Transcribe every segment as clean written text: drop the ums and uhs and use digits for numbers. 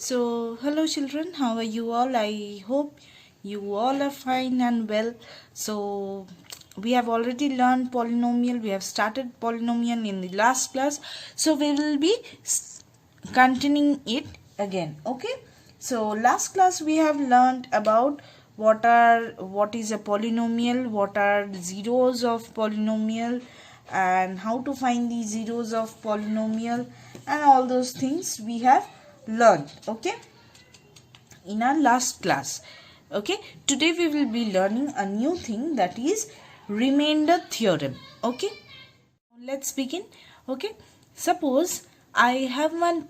So, hello children, how are you all? I hope you all are fine and well. So, we have already learned polynomial. We have started polynomial in the last class. So, we will be continuing it again. Okay. So, last class we have learned about what is a polynomial, what are zeros of polynomial, and how to find the zeros of polynomial, and all those things we have learned, okay, in our last class. Okay, today we will be learning a new thing, that is remainder theorem. Okay, let's begin. Okay, suppose I have one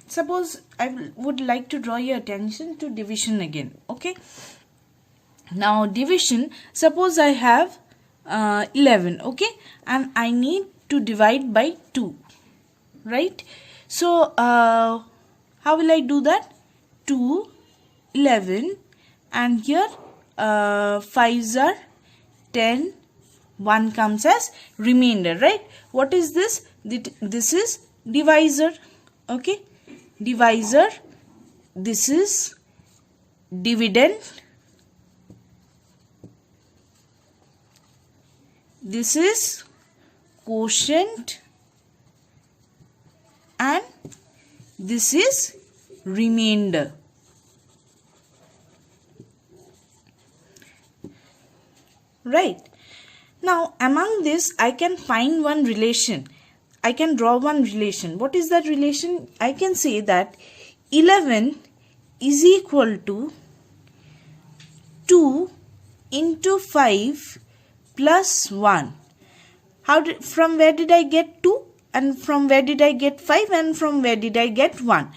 suppose I would like to draw your attention to division again. Okay, now division, suppose I have 11, okay, and I need to divide by 2, right? So how will I do that? 2, 11, and here 5s are 10, 1 comes as remainder, right? What is this? This is divisor, okay, divisor. This is dividend, this is quotient, and this is remainder. Right. Now among this I can find one relation. I can draw one relation. What is that relation? I can say that 11 is equal to 2 into 5 plus 1. From where did I get 2? And from where did I get 5? And from where did I get 1?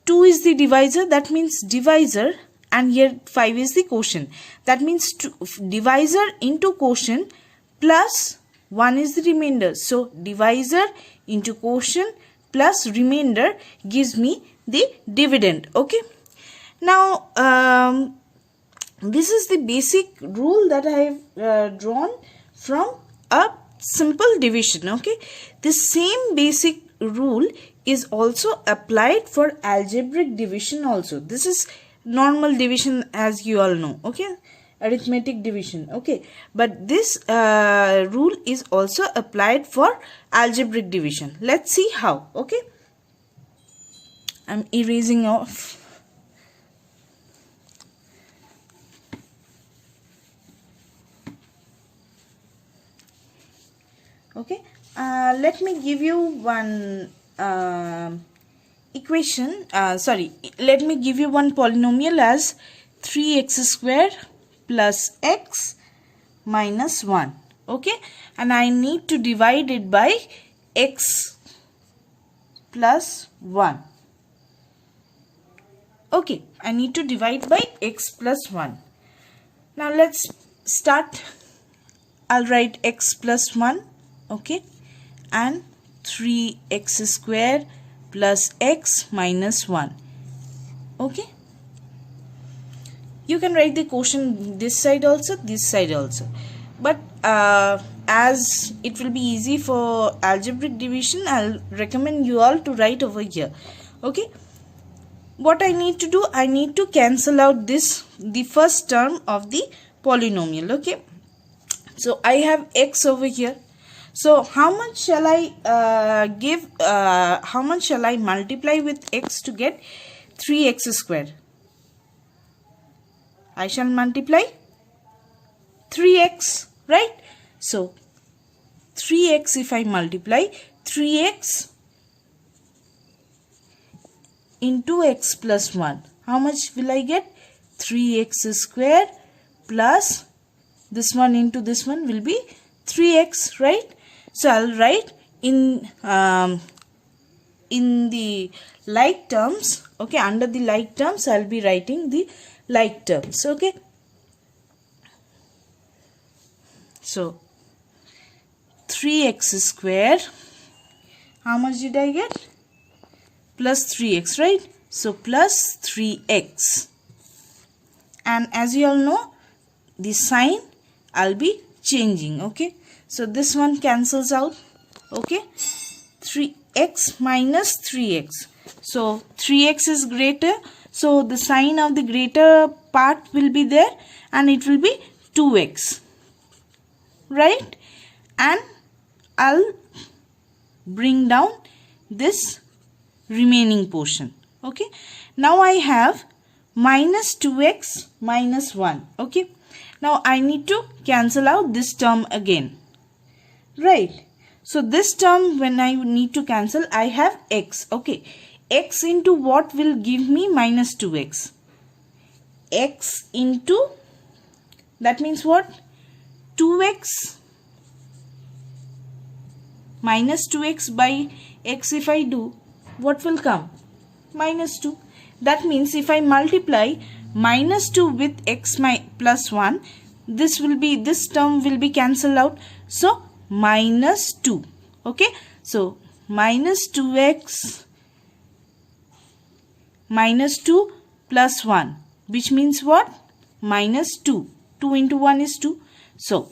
2 is the divisor, that means divisor, and here 5 is the quotient. That means divisor into quotient plus 1 is the remainder. So divisor into quotient plus remainder gives me the dividend. Okay. Now this is the basic rule that I have drawn from a simple division. Okay, the same basic rule is also applied for algebraic division also. This is normal division, as you all know, okay, arithmetic division, okay, but this rule is also applied for algebraic division. Let's see how. Okay, I'm erasing off. Okay, let me give you one equation, let me give you one polynomial as 3x square plus x minus 1, okay, and I need to divide it by x plus 1. Okay, I need to divide by x plus 1. Now let's start. I'll write x plus 1, okay, and 3x square plus x minus 1. Okay, you can write the quotient this side also, this side also, but as it will be easy for algebraic division, I'll recommend you all to write over here. Okay, what I need to do, I need to cancel out this, the first term of the polynomial. Okay, so I have x over here. So how much shall I how much shall I multiply with x to get 3x square? I shall multiply 3x, right? So 3x, if I multiply 3x into x plus 1, how much will I get? 3x square plus this one into this one will be 3x, right? So I'll write in the like terms, okay, under the like terms I'll be writing the like terms, okay. So 3x square, how much did I get? Plus 3x, right? So plus 3x, and as you all know, the sign I'll be changing, okay. So this one cancels out, okay. 3x minus 3x. So 3x is greater, so the sign of the greater part will be there and it will be 2x, right? And I'll bring down this remaining portion. Okay, now I have minus 2x minus 1. Okay, now I need to cancel out this term again, right? So this term, when I need to cancel, I have x. Okay, x into what will give me minus 2x? X into, that means what? 2x minus 2x by x. If I do, what will come? Minus 2. That means if I multiply minus 2 with x plus 1, this term will be cancelled out. So minus 2. Okay, so minus 2x minus 2 plus 1, which means what? Minus 2. 2 into 1 is 2. So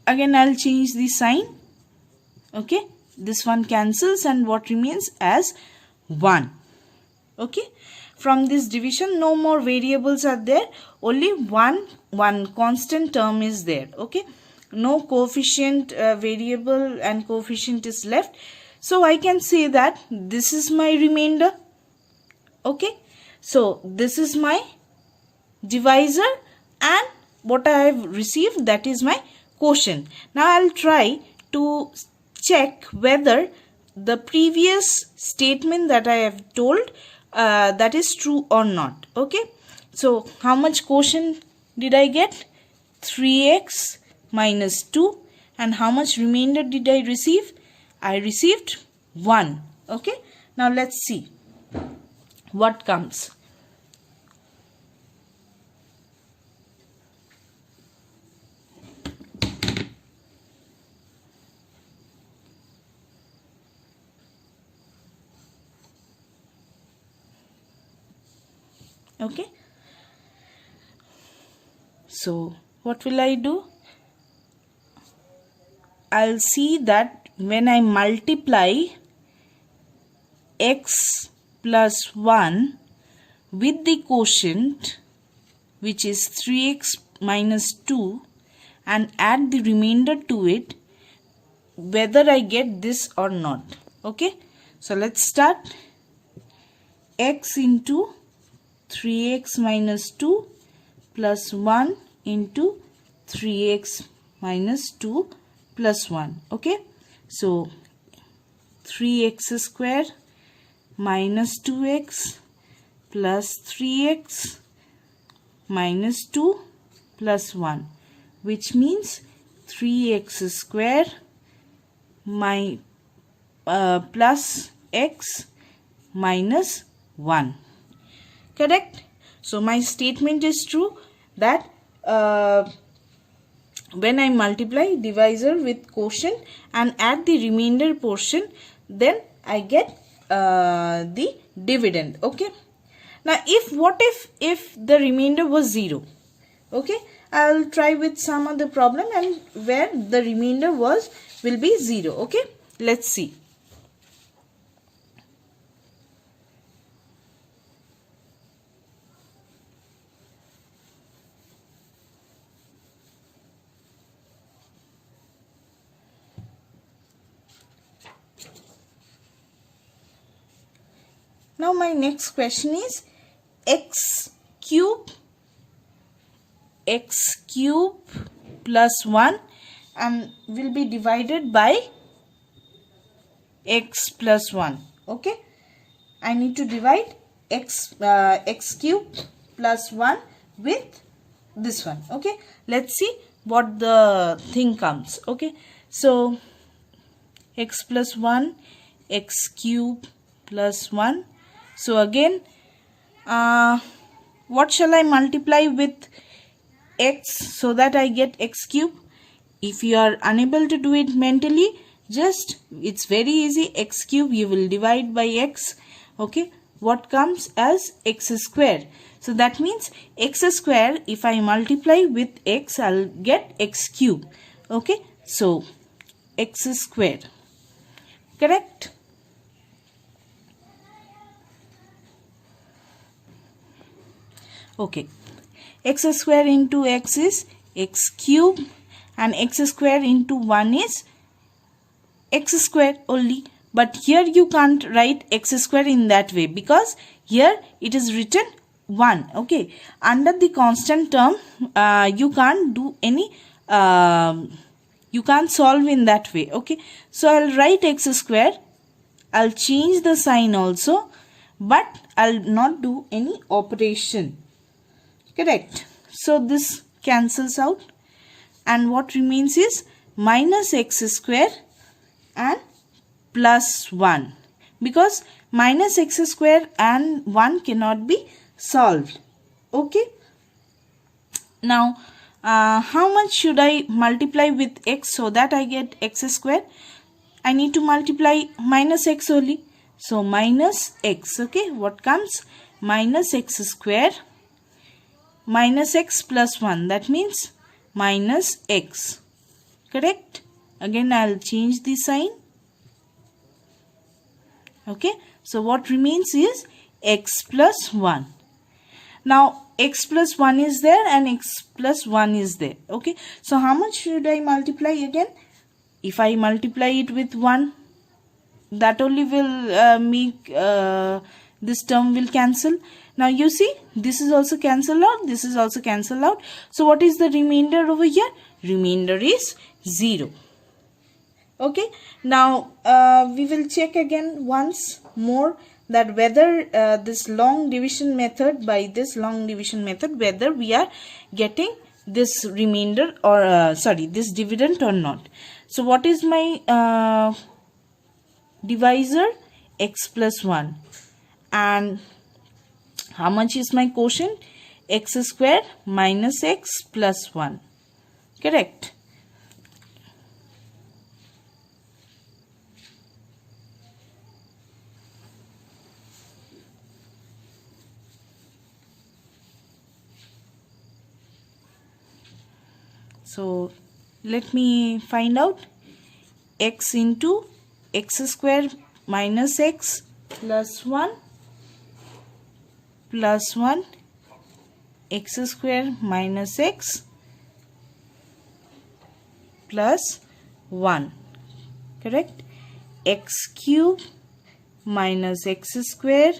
again I'll change the sign. Okay, this one cancels and what remains as 1. Okay, from this division no more variables are there, only one constant term is there. Okay, no coefficient variable and coefficient is left, so I can say that this is my remainder. Okay, so this is my divisor and what I have received, that is my quotient. Now I'll try to check whether the previous statement that I have told that is true or not. Okay, so how much quotient did I get? 3x minus 2. And how much remainder did I receive? I received 1. Okay, now let's see what comes. Okay, so what will I do? I'll see that when I multiply x plus 1 with the quotient, which is 3x minus 2, and add the remainder to it, whether I get this or not. Okay, so let's start. X into 3x minus 2 plus 1 into 3x minus 2 plus 1. Okay, so 3x square minus 2x plus 3x minus 2 plus 1, which means 3x square plus x minus 1. Correct? So my statement is true that when I multiply divisor with quotient and add the remainder portion, then I get the dividend. Okay, now what if the remainder was 0? Okay, I'll try with some other problem and where the remainder will be 0. Okay, let's see. Now my next question is x cube plus 1 and will be divided by x plus 1. Okay, I need to divide x cube plus 1 with this one. Okay, let's see what the thing comes. Okay, so x plus 1, x cube plus 1. So again, what shall I multiply with x so that I get x cube? If you are unable to do it mentally, it's very easy. X cube you will divide by x. Okay, what comes as x square? So that means x square, if I multiply with x, I'll get x cube. Okay, so x square. Correct? Okay, x square into x is x cube, and x square into 1 is x square only. But here you can't write x square in that way, because here it is written 1. Okay, under the constant term you can't do any you can't solve in that way. Okay, so I'll write x square, I'll change the sign also, but I'll not do any operation. Correct. So this cancels out, and what remains is minus x square and plus 1, because minus x square and 1 cannot be solved. Okay, now how much should I multiply with x so that I get x square? I need to multiply minus x only, so minus x. Okay, what comes? Minus x square minus x plus 1, that means minus x. Correct. Again I'll change the sign. Okay, so what remains is x plus 1. Now x plus 1 is there and x plus 1 is there. Okay, so how much should I multiply again? If I multiply it with 1, that only will make this term will cancel. Now you see, this is also cancelled out, this is also cancelled out. So what is the remainder over here? Remainder is 0. Okay, now we will check again once more that whether this long division method, by this long division method, whether we are getting this remainder or this dividend or not. So what is my divisor? X plus 1. And how much is my quotient? X square minus x plus 1. Correct. So let me find out. X into x square minus x plus 1 plus 1, x square minus x plus 1. Correct. X cube minus x square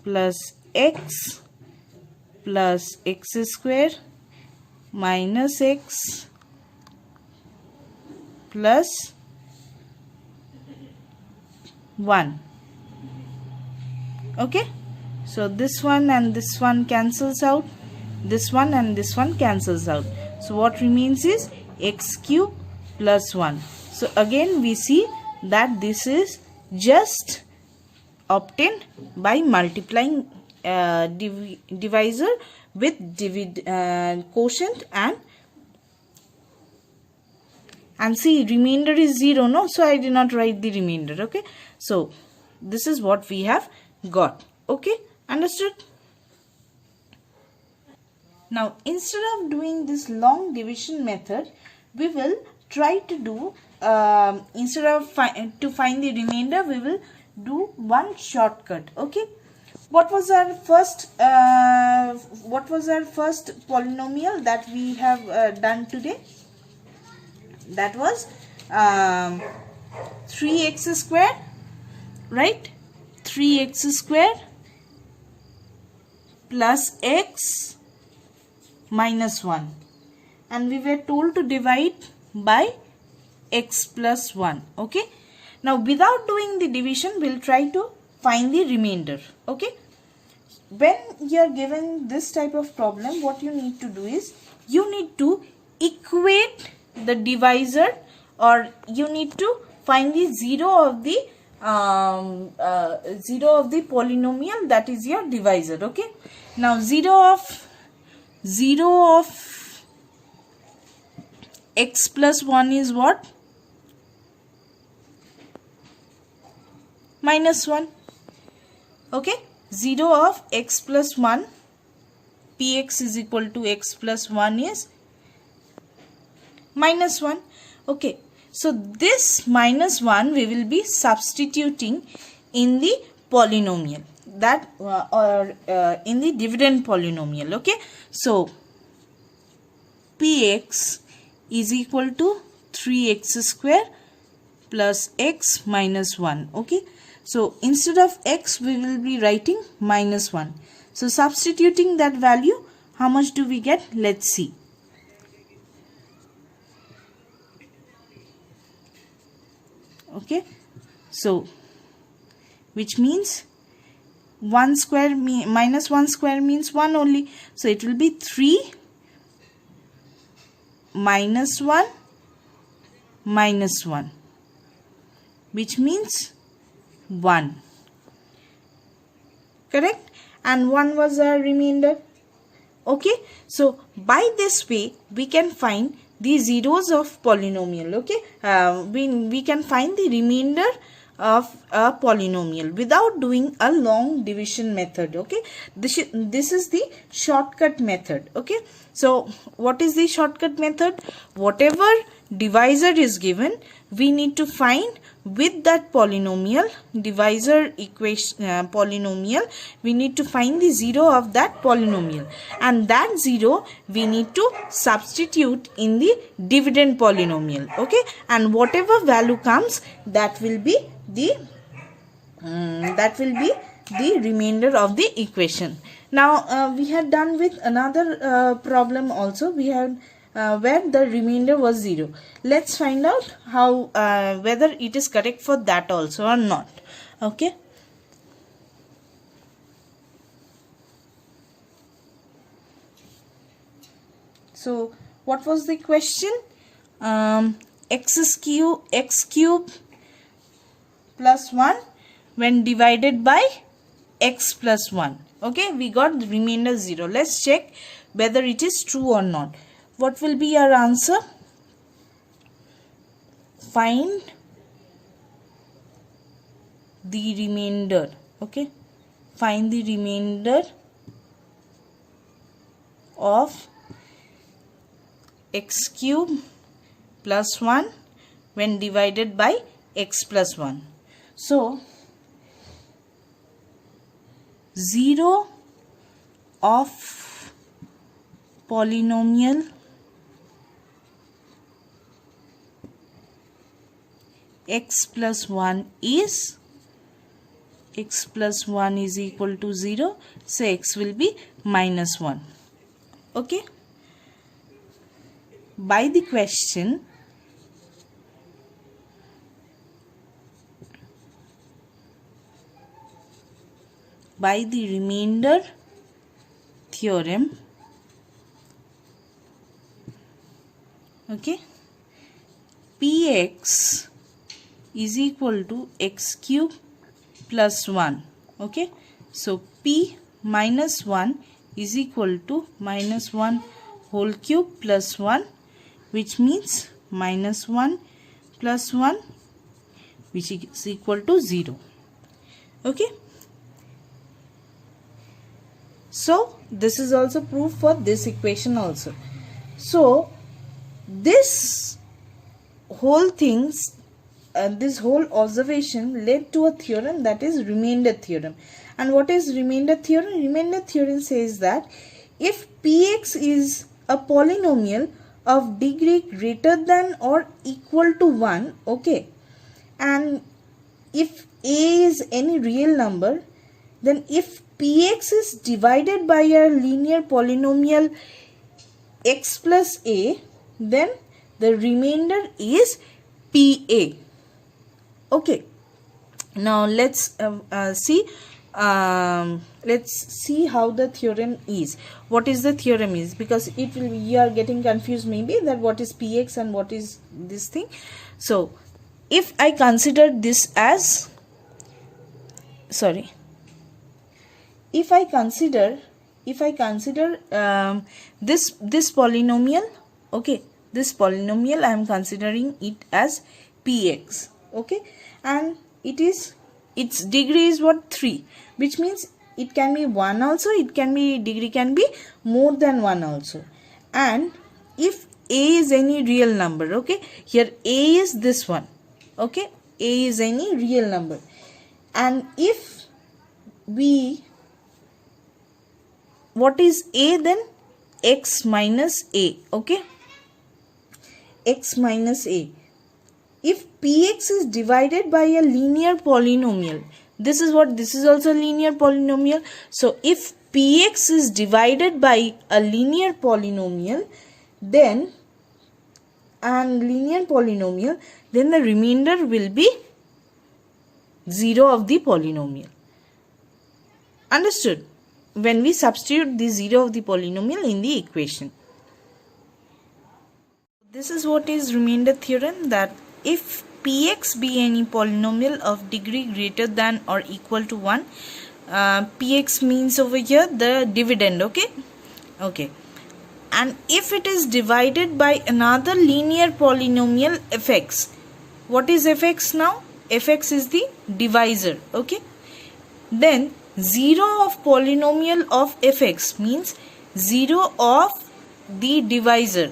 plus x square minus x plus 1. Okay, so this one and this one cancels out, this one and this one cancels out. So what remains is x cube plus 1. So again we see that this is just obtained by multiplying divisor with quotient, and see, remainder is 0, no? So I did not write the remainder. Okay, so this is what we have got. Okay, understood? Now instead of doing this long division method, we will try to do instead of to find the remainder, we will do one shortcut. Okay, what was our first polynomial that we have done today? That was 3x square, right? 3x square plus x minus 1, and we were told to divide by x plus 1. Okay, now without doing the division, we'll try to find the remainder. Okay, when you are given this type of problem, what you need to do is you need to equate the divisor, or you need to find the zero of the polynomial that is your divisor. Okay, now zero of x plus 1 is what? Minus 1. Okay, 0 of x plus 1, px is equal to x plus 1 is minus 1. Okay, so this minus 1 we will be substituting in the polynomial. that or in the dividend polynomial. Okay, so px is equal to 3x square plus x minus 1. Okay, so instead of x we will be writing minus 1. So substituting that value, how much do we get? Let's see. Okay, so which means 1 square minus 1 square means 1 only. So it will be 3 minus 1 minus 1, which means 1. Correct? And 1 was our remainder. Okay, so by this way we can find the zeros of polynomial. Okay, we can find the remainder of a polynomial without doing a long division method. Okay, this is the shortcut method. Okay, so what is the shortcut method? Whatever divisor is given, we need to find with that polynomial divisor equation polynomial, we need to find the zero of that polynomial, and that zero we need to substitute in the dividend polynomial. Okay, and whatever value comes, that will be the remainder of the equation. Now we had done with another problem also. We had where the remainder was 0. Let's find out how whether it is correct for that also or not. Okay, so what was the question? X cube plus 1 when divided by x plus 1. Okay, we got the remainder 0. Let's check whether it is true or not. What will be our answer? Find the remainder. Okay, find the remainder of x cube plus 1 when divided by x plus 1. So 0 of polynomial x plus 1 is x plus 1 is equal to 0, so x will be minus 1. Okay, by the question by the remainder theorem, okay, px is equal to x cube plus 1. Okay, so p minus 1 is equal to minus 1 whole cube plus 1, which means minus 1 plus 1, which is equal to 0. Okay, so this is also proof for this equation also. So this whole things this whole observation led to a theorem, that is remainder theorem. And what is remainder theorem? Remainder theorem says that if px is a polynomial of degree greater than or equal to 1, okay, and if a is any real number, then if px is divided by a linear polynomial x plus a, then the remainder is pa. Okay, now let's see how the theorem is. What is the theorem is, because it will, you are getting confused maybe that what is px and what is this thing. So if I consider this as, sorry, if I consider this polynomial, okay, this polynomial I am considering it as px, okay, and its degree is what, 3, which means it can be 1 also, it can be, degree can be more than 1 also. And if a is any real number, okay, here a is this one, okay, a is any real number, and if what is a then? X minus a. Okay, x minus a. If px is divided by a linear polynomial, this is also linear polynomial. So if px is divided by a linear polynomial, then the remainder will be 0 of the polynomial. Understood? When we substitute the 0 of the polynomial in the equation. This is what is remainder theorem, that if px be any polynomial of degree greater than or equal to 1, px means over here the dividend, okay, and if it is divided by another linear polynomial fx. What is fx now? Fx is the divisor, okay, then 0 of polynomial of fx means 0 of the divisor,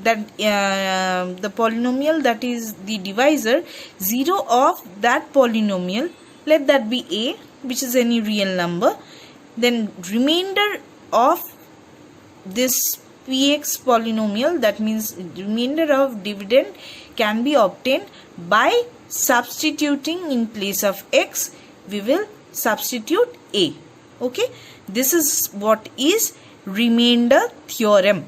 that the polynomial that is the divisor, 0 of that polynomial, let that be a, which is any real number, then remainder of this px polynomial, that means remainder of dividend, can be obtained by substituting in place of x, we will substitute a. Okay, this is what is remainder theorem.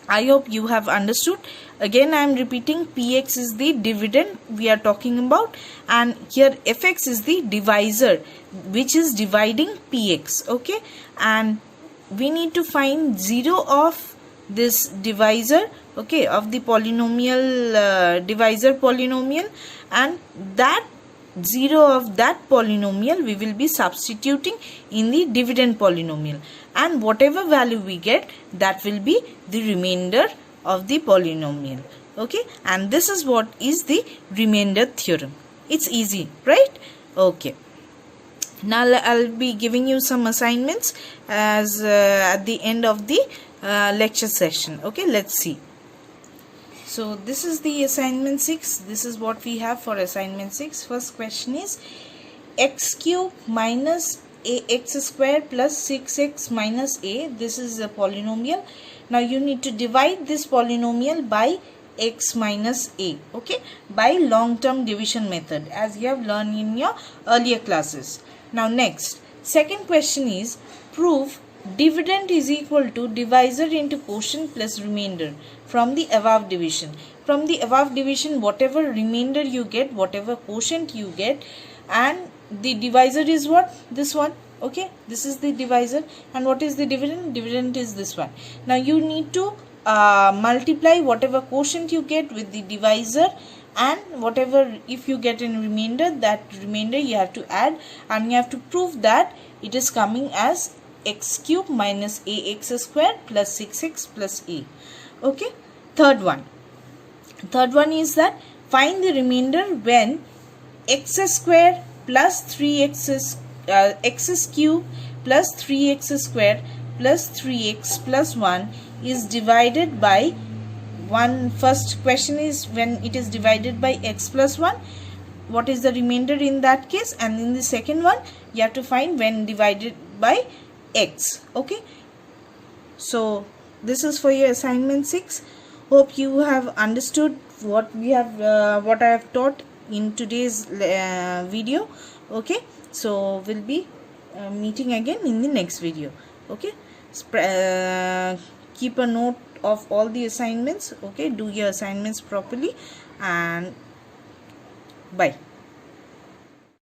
I hope you have understood. Again I am repeating, px is the dividend we are talking about, and here fx is the divisor which is dividing px. Okay, and we need to find 0 of this divisor, okay, of the polynomial divisor polynomial, and that 0 of that polynomial we will be substituting in the dividend polynomial, and whatever value we get, that will be the remainder of the polynomial. Okay, and this is what is the remainder theorem. It's easy, right? Okay, now I'll be giving you some assignments as at the end of the lecture session. Okay, let's see. So this is the assignment 6. This is what we have for assignment 6. First question is x cube minus ax square plus 6x minus a. This is a polynomial. Now you need to divide this polynomial by x minus a, okay, by long term division method, as you have learned in your earlier classes. Now next, second question is prove dividend is equal to divisor into quotient plus remainder from the above division. From the above division, whatever remainder you get, whatever quotient you get, and the divisor is what? This one. Okay, this is the divisor, and what is the dividend? Dividend is this one. Now you need to multiply whatever quotient you get with the divisor, and whatever, if you get in remainder, that remainder you have to add, and you have to prove that it is coming as x cube minus ax square plus 6x plus a. Okay, third one is that find the remainder when x square plus 3x x cube plus 3x square plus 3x plus 1 is divided by 1. First question is when it is divided by x plus 1, what is the remainder in that case, and in the second one you have to find when divided by x. Okay, so this is for your assignment 6. Hope you have understood what we have what I have taught in today's video. Okay, so we'll be meeting again in the next video. Okay, keep a note of all the assignments. Okay, do your assignments properly, and bye.